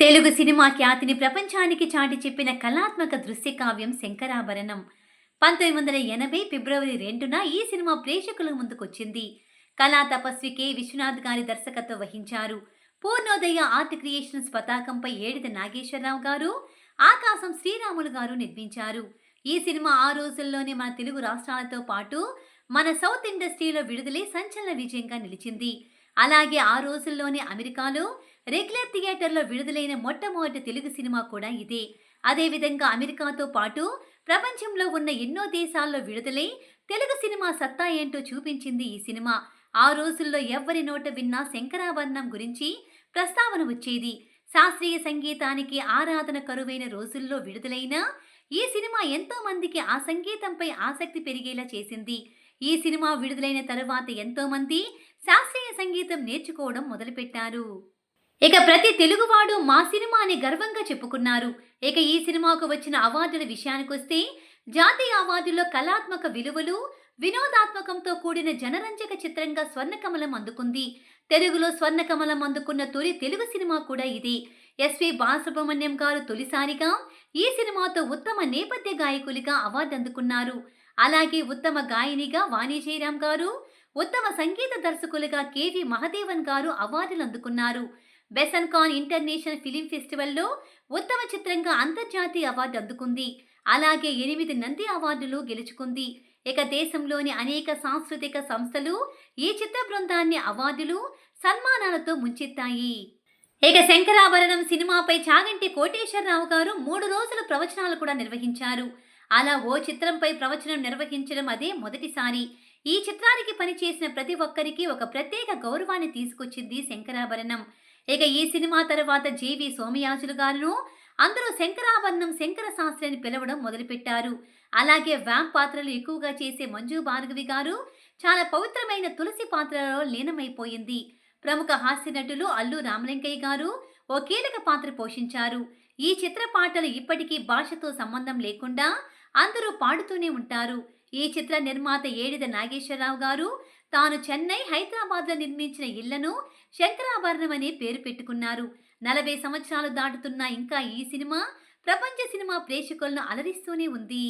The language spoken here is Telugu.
తెలుగు సినిమా ఖ్యాతిని ప్రపంచానికి చాటి చెప్పిన కళాత్మక దృశ్య కావ్యం శంకరాభరణం. 1980 ఫిబ్రవరి 2న ఈ సినిమా ప్రేక్షకుల ముందుకొచ్చింది. కళా తపస్వి కె. విశ్వనాథ్ గారి దర్శకత్వం వహించారు. పూర్ణోదయ ఆర్ట్ క్రియేషన్స్ పతాకంపై ఏడిద నాగేశ్వరరావు గారు, ఆకాశం శ్రీరాములు గారు నిర్మించారు. ఈ సినిమా ఆ రోజుల్లోనే మన తెలుగు రాష్ట్రాలతో పాటు మన సౌత్ ఇండస్ట్రీలో విడుదలై సంచలన విజయంగా నిలిచింది. అలాగే ఆ రోజుల్లోనే అమెరికాలో రెగ్యులర్ థియేటర్లో విడుదలైన మొట్టమొదటి తెలుగు సినిమా కూడా ఇదే. అదేవిధంగా అమెరికాతో పాటు ప్రపంచంలో ఉన్న ఎన్నో దేశాల్లో విడుదలై తెలుగు సినిమా సత్తా ఏంటో చూపించింది ఈ సినిమా. ఆ రోజుల్లో ఎవ్వరి నోట విన్నా శంకరాభరణం గురించి ప్రస్తావన వచ్చేది. శాస్త్రీయ సంగీతానికి ఆరాధన కరువైన రోజుల్లో విడుదలైన ఈ సినిమా ఎంతో మందికి ఆ సంగీతంపై ఆసక్తి పెరిగేలా చేసింది. ఈ సినిమా విడుదలైన తరువాత ఎంతో మంది శాస్త్రీయ సంగీతం నేర్చుకోవడం మొదలుపెట్టారు. ఇక ప్రతి తెలుగువాడు మా సినిమా అని గర్వంగా చెప్పుకున్నారు. ఇక ఈ సినిమాకు వచ్చిన అవార్డుల విషయానికొస్తే జాతీయ అవార్డుల్లో కళాత్మక విలువలు, వినోదాత్మకంతో కూడిన జనరంజక చిత్రంగా స్వర్ణకమలం అందుకుంది. తెలుగులో స్వర్ణకమలం అందుకున్న తొలి తెలుగు సినిమా కూడా ఇది. ఎస్వి బాలసుబ్రహ్మణ్యం గారు తొలిసారిగా ఈ సినిమాతో ఉత్తమ నేపథ్య గాయకులుగా అవార్డు అందుకున్నారు. అలాగే ఉత్తమ గాయనిగా వాణి జయరాం గారు, ఉత్తమ సంగీత దర్శకులుగా కెవి మహదేవన్ గారు అవార్డులు అందుకున్నారు. బెసన్ ఖాన్ ఇంటర్నేషనల్ ఫిలిం ఫెస్టివల్లో ఉత్తమ చిత్రంగా అంతర్జాతీయ అవార్డు అందుకుంది. అలాగే 8 నంది అవార్డులు గెలుచుకుంది. ఇక దేశంలోని అనేక సాంస్కృతిక సంస్థలు ఈ చిత్ర బృందాన్ని అవార్డులు, సన్మానాలతో ముంచెత్తాయి. ఇక శంకరాభరణం సినిమాపై చాగంటి కోటేశ్వరరావు గారు 3 రోజుల ప్రవచనాలు కూడా నిర్వహించారు. అలా ఓ చిత్రంపై ప్రవచనం నిర్వహించడం అదే మొదటిసారి. ఈ చిత్రానికి పనిచేసిన ప్రతి ఒక్కరికి ఒక ప్రత్యేక గౌరవాన్ని తీసుకొచ్చింది శంకరాభరణం. ఇక ఈ సినిమా తర్వాత జేవి సోమయాజులు గారును అందరూ శంకరాభరణం శంకర శాస్త్రి అని పిలవడం మొదలుపెట్టారు. అలాగే వ్యాంప్ పాత్రలు ఎక్కువగా చేసే మంజు భార్గవి గారు చాలా పవిత్రమైన తులసి పాత్రలో లీనమైపోయింది. ప్రముఖ హాస్య నటులు అల్లు రామలింగయ్య గారు ఓ కీలక పాత్ర పోషించారు. ఈ చిత్ర పాటలు ఇప్పటికీ భాషతో సంబంధం లేకుండా అందరూ పాడుతూనే ఉంటారు. ఈ చిత్ర నిర్మాత ఏడిద నాగేశ్వరరావు గారు తాను చెన్నై, హైదరాబాద్లో నిర్మించిన ఇళ్లను శంకరాభరణం అనే పేరు పెట్టుకున్నారు. 40 సంవత్సరాలు దాటుతున్నా ఇంకా ఈ సినిమా ప్రపంచ సినిమా ప్రేక్షకులను అలరిస్తూనే ఉంది.